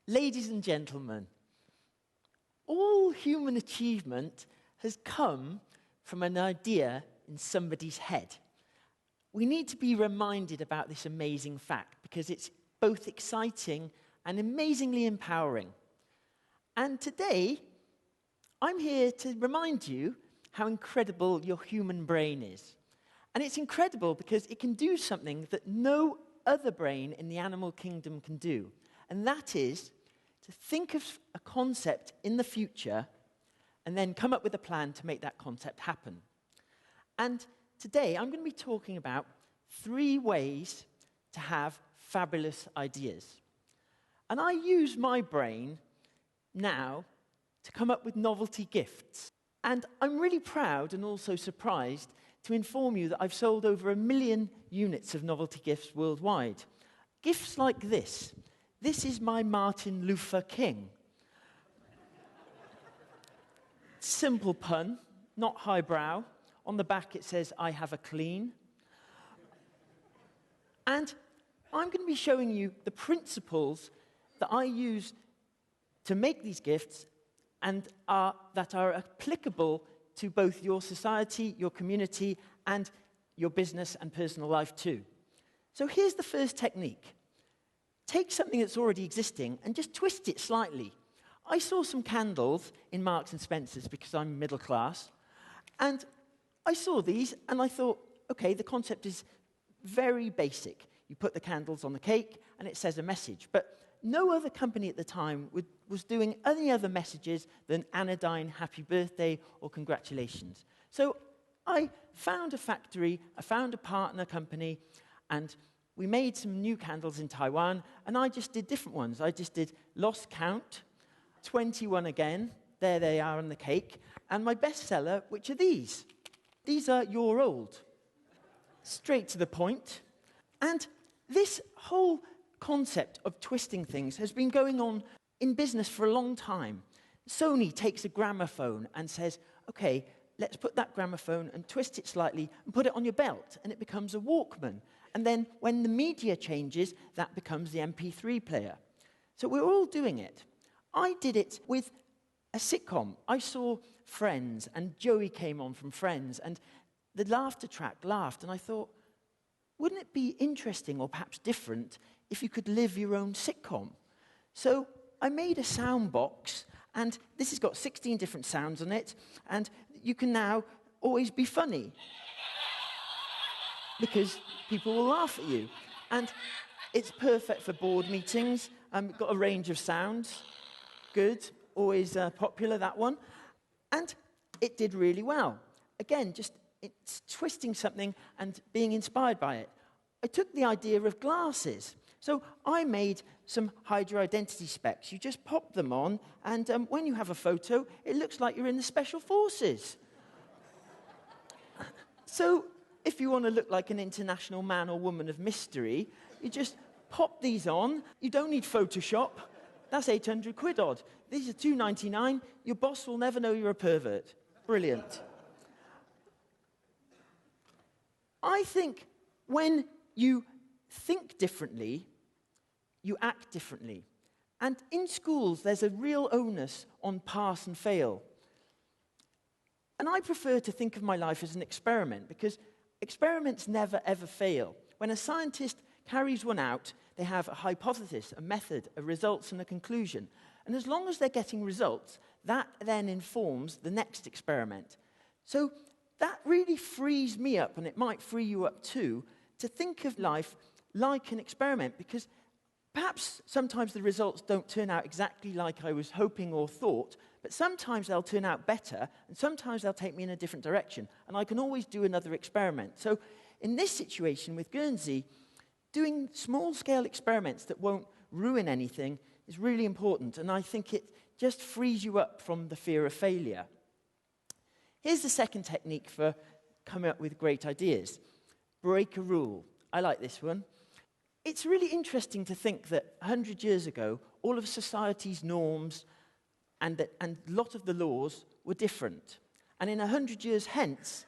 Ladies and gentlemen, all human achievement has come from an idea in somebody's head. We need to be reminded about this amazing fact because it's both exciting and amazingly empowering. And today, I'm here to remind you how incredible your human brain is. And it's incredible because it can do something that no other brain in the animal kingdom can do. And that is to think of a concept in the future and then come up with a plan to make that concept happen. And today, I'm going to be talking about 3 ways to have fabulous ideas. And I use my brain now to come up with novelty gifts. And I'm really proud and also surprised to inform you that I've sold over 1 million units of novelty gifts worldwide. Gifts like this. This is my Martin Luther King. Simple pun, not highbrow. On the back it says, I have a clean. And I'm going to be showing you the principles that I use to make these gifts and that are applicable to both your society, your community, and your business and personal life too. So here's the first technique. Take something that's already existing and just twist it slightly. I saw some candles in Marks and Spencer's because I'm middle class, and I saw these and I thought, okay, the concept is very basic. You put the candles on the cake and it says a message, but no other company at the time was doing any other messages than anodyne, happy birthday, or congratulations. So I found a factory, I found a partner company, and we made some new candles in Taiwan, and I just did different ones. I just did lost count, 21 again, there they are on the cake, and my bestseller, which are these. These are your old. Straight to the point. And this whole concept of twisting things has been going on in business for a long time. Sony takes a gramophone and says, okay, let's put that gramophone and twist it slightly and put it on your belt, and it becomes a Walkman. And then when the media changes, that becomes the MP3 player. So we're all doing it. I did it with a sitcom. I saw Friends, and Joey came on from Friends, and the laughter track laughed, and I thought, wouldn't it be interesting or perhaps different if you could live your own sitcom? So I made a sound box, and this has got 16 different sounds on it, and you can now always be funny because people will laugh at you. And it's perfect for board meetings. Got a range of sounds. Good, always popular, that one. And it did really well. Again, just it's twisting something and being inspired by it. I took the idea of glasses. So I made some hydro-identity specs. You just pop them on, and when you have a photo, it looks like you're in the Special Forces. So if you want to look like an international man or woman of mystery, you just pop these on. You don't need Photoshop. That's 800 quid odd. These are $2.99. Your boss will never know you're a pervert. Brilliant. I think when you think differently, you act differently. And in schools, there's a real onus on pass and fail. And I prefer to think of my life as an experiment because experiments never, ever fail. When a scientist carries one out, they have a hypothesis, a method, a results, and a conclusion. And as long as they're getting results, that then informs the next experiment. So that really frees me up, and it might free you up too, to think of life like an experiment, because perhaps sometimes the results don't turn out exactly like I was hoping or thought, but sometimes they'll turn out better, and sometimes they'll take me in a different direction, and I can always do another experiment. So in this situation with Guernsey, doing small-scale experiments that won't ruin anything is really important, and I think it just frees you up from the fear of failure. Here's the second technique for coming up with great ideas. Break a rule. I like this one. It's really interesting to think that 100 years ago, all of society's norms and a lot of the laws were different. And in 100 years hence,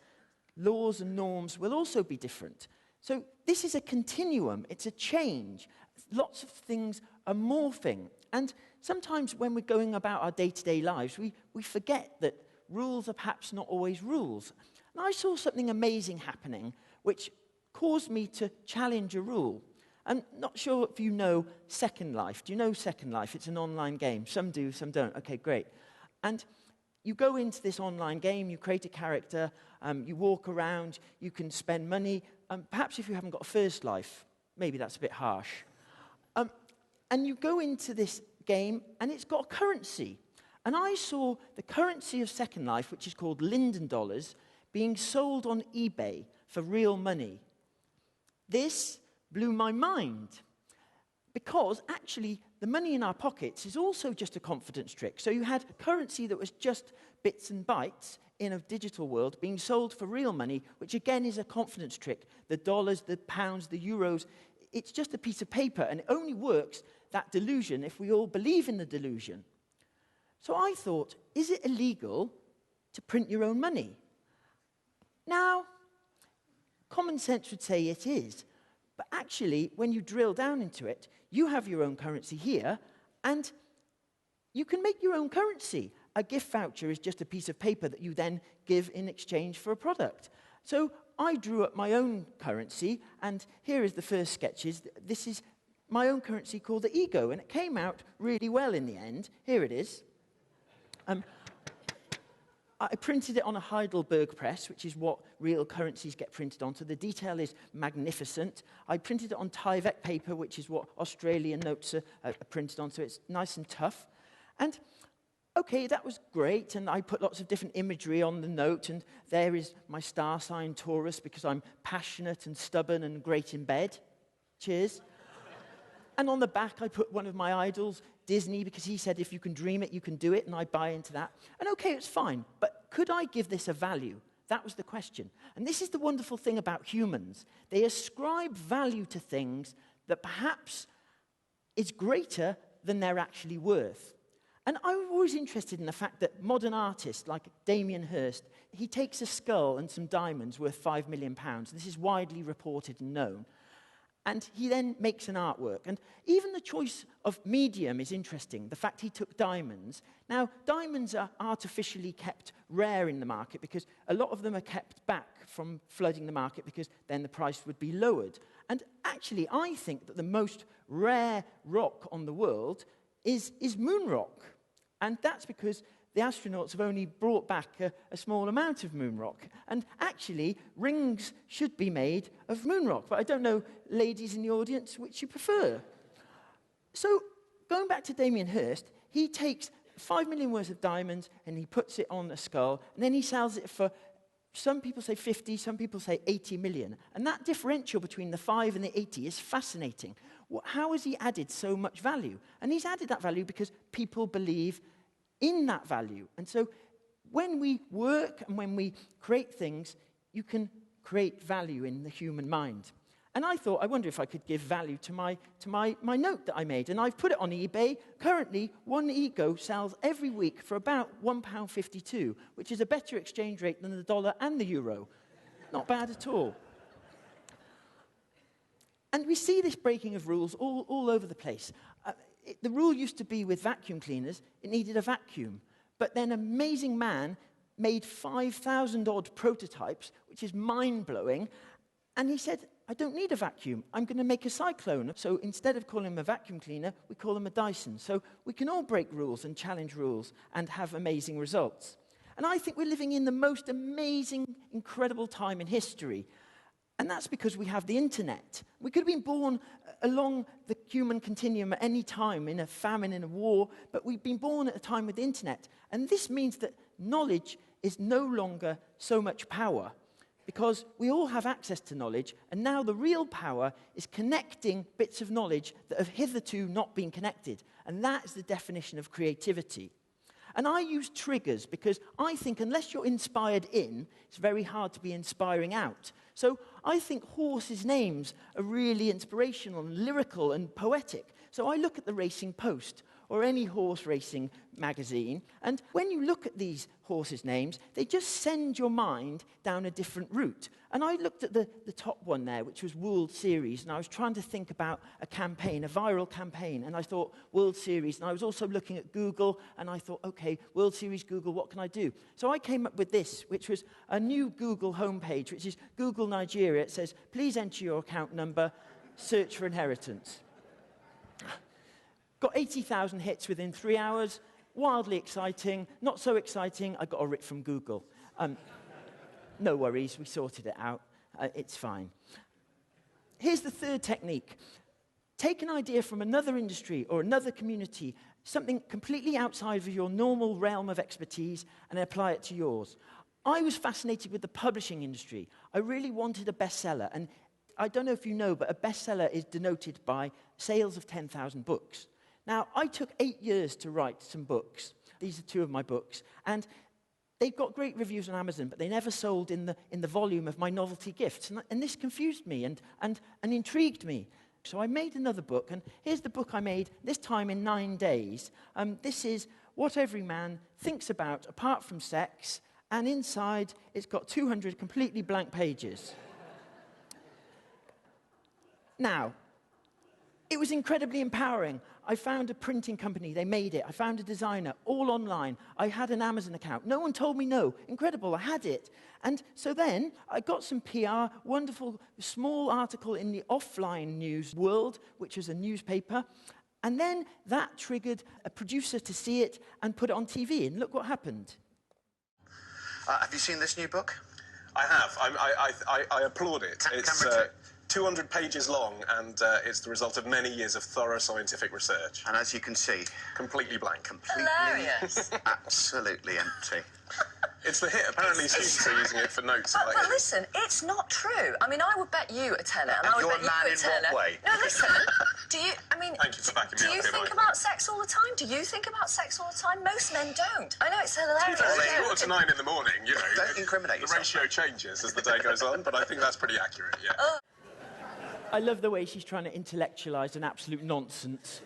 laws and norms will also be different. So this is a continuum. It's a change. Lots of things are morphing. And sometimes when we're going about our day-to-day lives, we forget that rules are perhaps not always rules. And I saw something amazing happening, which caused me to challenge a rule. I'm not sure if you know Second Life. Do you know Second Life? It's an online game. Some do, some don't. Okay, great. And you go into this online game, you create a character, you walk around, you can spend money. Perhaps if you haven't got a first life, maybe that's a bit harsh. And you go into this game, and it's got a currency. And I saw the currency of Second Life, which is called Linden dollars, being sold on eBay for real money. This blew my mind, because actually the money in our pockets is also just a confidence trick. So you had a currency that was just bits and bytes in a digital world being sold for real money, which again is a confidence trick. The dollars, the pounds, the euros, it's just a piece of paper, and it only works, that delusion, if we all believe in the delusion. So I thought, is it illegal to print your own money? Now, common sense would say it is. But actually, when you drill down into it, you have your own currency here, and you can make your own currency. A gift voucher is just a piece of paper that you then give in exchange for a product. So I drew up my own currency, and here is the first sketches. This is my own currency called the ego, and it came out really well in the end. Here it is. I printed it on a Heidelberg press, which is what real currencies get printed on, so the detail is magnificent. I printed it on Tyvek paper, which is what Australian notes are printed on, so it's nice and tough. And, okay, that was great, and I put lots of different imagery on the note, and there is my star sign, Taurus, because I'm passionate and stubborn and great in bed. Cheers. And on the back, I put one of my idols, Disney, because he said, if you can dream it, you can do it, and I buy into that. And okay, it's fine, but could I give this a value? That was the question. And this is the wonderful thing about humans. They ascribe value to things that perhaps is greater than they're actually worth. And I'm always interested in the fact that modern artists like Damien Hirst, he takes a skull and some diamonds worth £5 million. This is widely reported and known. And he then makes an artwork. And even the choice of medium is interesting, the fact he took diamonds. Now, diamonds are artificially kept rare in the market because a lot of them are kept back from flooding the market because then the price would be lowered. And actually, I think that the most rare rock on the world is moon rock. And that's because the astronauts have only brought back a small amount of moon rock. And actually, rings should be made of moon rock. But I don't know, ladies in the audience, which you prefer. So, going back to Damien Hirst, he takes 5 million worth of diamonds and he puts it on a skull, and then he sells it for, some people say 50, some people say 80 million. And that differential between the 5 and the 80 is fascinating. How has he added so much value? And he's added that value because people believe in that value. And so when we work and when we create things, you can create value in the human mind. And I thought, I wonder if I could give value to my note that I made. And I've put it on eBay. Currently, one ego sells every week for about £1.52, which is a better exchange rate than the dollar and the euro. Not bad at all. And we see this breaking of rules all over the place. The rule used to be with vacuum cleaners, it needed a vacuum. But then an amazing man made 5,000 odd prototypes, which is mind-blowing. And he said, I don't need a vacuum. I'm going to make a cyclone. So instead of calling him a vacuum cleaner, we call him a Dyson. So we can all break rules and challenge rules and have amazing results. And I think we're living in the most amazing, incredible time in history. And that's because we have the internet. We could have been born along the human continuum at any time, in a famine, in a war, but we've been born at a time with the internet. And this means that knowledge is no longer so much power, because we all have access to knowledge, and now the real power is connecting bits of knowledge that have hitherto not been connected. And that is the definition of creativity. And I use triggers because I think unless you're inspired in, it's very hard to be inspiring out. So I think horses' names are really inspirational and lyrical and poetic. So I look at the Racing Post. or any horse racing magazine. And when you look at these horses' names, they just send your mind down a different route. And I looked at the top one there, which was World Series, and I was trying to think about a campaign, a viral campaign, and I thought World Series. And I was also looking at Google, and I thought, okay, World Series, Google, what can I do? So I came up with this, which was a new Google homepage, which is Google Nigeria. It says, please enter your account number, search for inheritance. Got 80,000 hits within 3 hours. Wildly exciting. Not so exciting, I got a writ from Google. No worries, we sorted it out. It's fine. Here's the third technique. Take an idea from another industry or another community, something completely outside of your normal realm of expertise, and apply it to yours. I was fascinated with the publishing industry. I really wanted a bestseller, and I don't know if you know, but a bestseller is denoted by sales of 10,000 books. Now, I took 8 years to write some books. These are 2 of my books. And they've got great reviews on Amazon, but they never sold in the volume of my novelty gifts. And this confused me and intrigued me. So I made another book, and here's the book I made, this time in 9 days. This is What Every Man Thinks About Apart from Sex, and inside it's got 200 completely blank pages. Now, it was incredibly empowering. I found a printing company, they made it. I found a designer, all online. I had an Amazon account. No one told me no. Incredible, I had it. And so then I got some PR, wonderful small article in the offline news world, which was a newspaper. And then that triggered a producer to see it and put it on TV. And look what happened. Have you seen this new book? I have. I applaud it. It's 200 pages long, and it's the result of many years of thorough scientific research. And as you can see... Completely blank. Completely... Hilarious. Absolutely empty. It's the hit. Apparently students are using it for notes. But listen, it's not true. I mean, I would bet you a tenner, and I would bet you a tenner. What way? No, listen. Do you, I mean... Thank you for backing me up. Do you think about sex all the time? Do you think about sex all the time? Most men don't. I know, it's hilarious. It's 8:45 in the morning, you know. Don't incriminate yourself. The ratio changes as the day goes on, but I think that's pretty accurate, yeah. I love the way she's trying to intellectualize an absolute nonsense.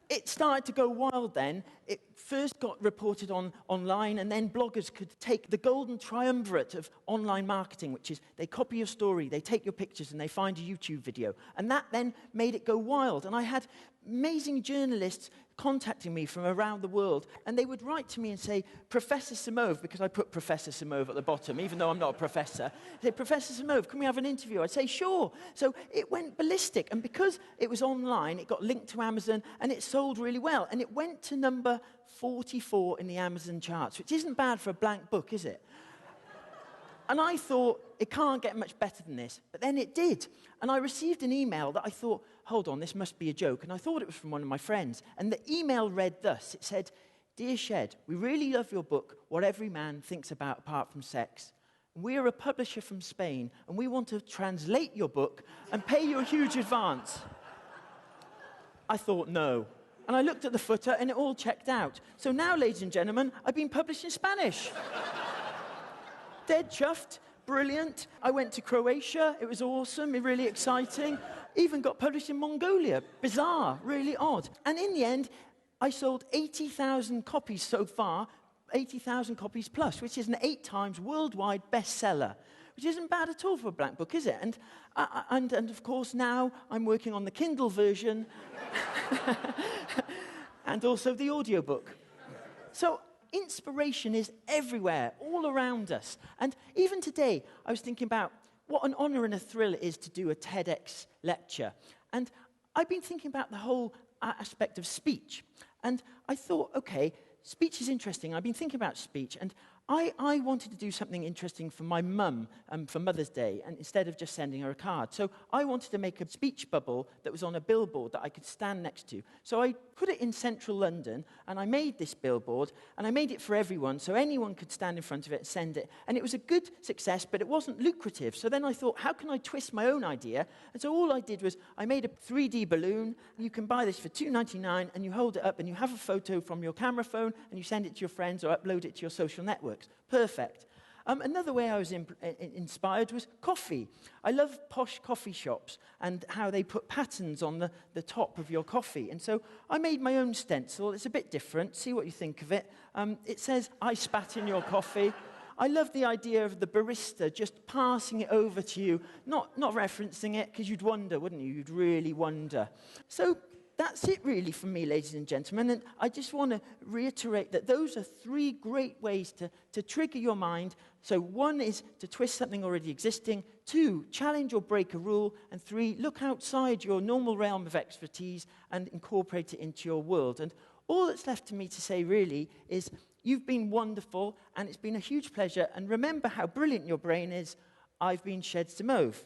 It started to go wild then. It first got reported online, and then bloggers could take the golden triumvirate of online marketing, which is they copy your story, they take your pictures, and they find a YouTube video. And that then made it go wild. And I had amazing journalists contacting me from around the world, and they would write to me and say, Professor Simove, because I put Professor Simove at the bottom, even though I'm not a professor. They say, Professor Simove, can we have an interview? I'd say, sure. So it went ballistic, and because it was online, it got linked to Amazon, and it sold really well. And it went to number 44 in the Amazon charts, which isn't bad for a blank book, is it? And I thought, it can't get much better than this. But then it did. And I received an email that I thought, hold on, this must be a joke. And I thought it was from one of my friends. And the email read thus. It said, Dear Shed, we really love your book, What Every Man Thinks About Apart from Sex. We are a publisher from Spain, and we want to translate your book and pay you a huge advance. I thought, no. And I looked at the footer, and it all checked out. So now, ladies and gentlemen, I've been published in Spanish. Dead chuffed, brilliant. I went to Croatia. It was awesome, really exciting. Even got published in Mongolia. Bizarre, really odd. And in the end, I sold 80,000 copies so far, 80,000 copies plus, which is an 8 times worldwide bestseller, which isn't bad at all for a blank book, is it? And of course, now I'm working on the Kindle version and also the audiobook. So inspiration is everywhere, all around us. And even today, I was thinking about what an honor and a thrill it is to do a TEDx lecture. And I've been thinking about the whole aspect of speech. And I thought, okay, speech is interesting. I've been thinking about speech, and I wanted to do something interesting for my mum for Mother's Day, and instead of just sending her a card. So I wanted to make a speech bubble that was on a billboard that I could stand next to. So I put it in central London, and I made this billboard, and I made it for everyone, so anyone could stand in front of it and send it. And it was a good success, but it wasn't lucrative. So then I thought, how can I twist my own idea? And so all I did was I made a 3D balloon, and you can buy this for $2.99, and you hold it up, and you have a photo from your camera phone, and you send it to your friends or upload it to your social networks. Perfect. Another way I was inspired was coffee. I love posh coffee shops and how they put patterns on the top of your coffee. And so I made my own stencil. It's a bit different. See what you think of it. It says, "I spat in your coffee." I love the idea of the barista just passing it over to you, not referencing it, because you'd wonder, wouldn't you? You'd really wonder. So that's it really from me, ladies and gentlemen. And I just want to reiterate that those are 3 great ways to trigger your mind. So 1 is to twist something already existing. 2, challenge or break a rule. And 3, look outside your normal realm of expertise and incorporate it into your world. And all that's left to me to say really is you've been wonderful and it's been a huge pleasure. And remember how brilliant your brain is. I've been Simove.